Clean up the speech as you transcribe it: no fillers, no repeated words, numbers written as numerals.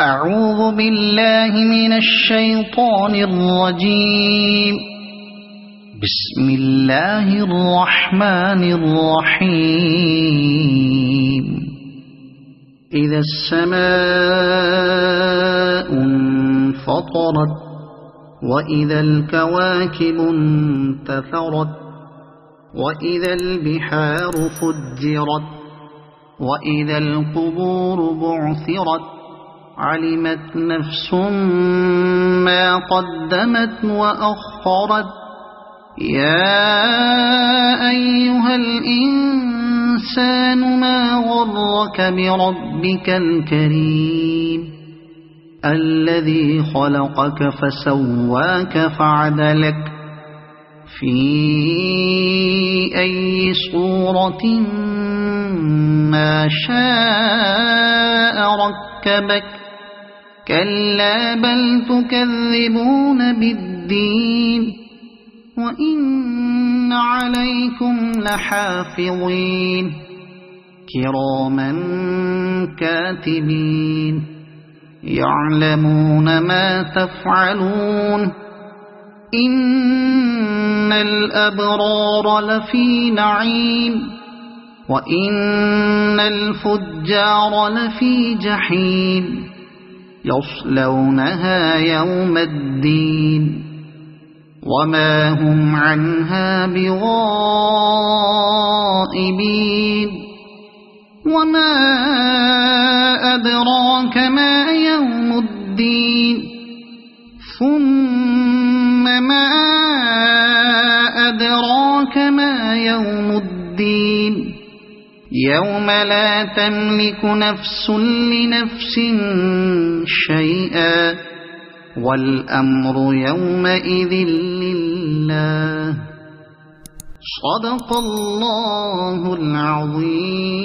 أعوذ بالله من الشيطان الرجيم. بسم الله الرحمن الرحيم. إذا السماء انفطرت وإذا الكواكب انتثرت وإذا البحار فجرت وإذا القبور بعثرت علمت نفس ما قدمت وأخرت. يا أيها الإنسان ما غرك بربك الكريم الذي خلقك فسواك فعدلك في أي صورة ما شاء ركبك. كلا بل تكذبون بالدين وإن عليكم لحافظين كراما كاتبين يعلمون ما تفعلون. إن الأبرار لفي نعيم وإن الفجار لفي جحيم يصلونها يوم الدين وما هم عنها بغائبين. وما أدراك ما يوم الدين ثم ما أدراك ما يوم الدين يوم لا تملك نفس لنفس شيئا والأمر يومئذ لله. صدق الله العظيم.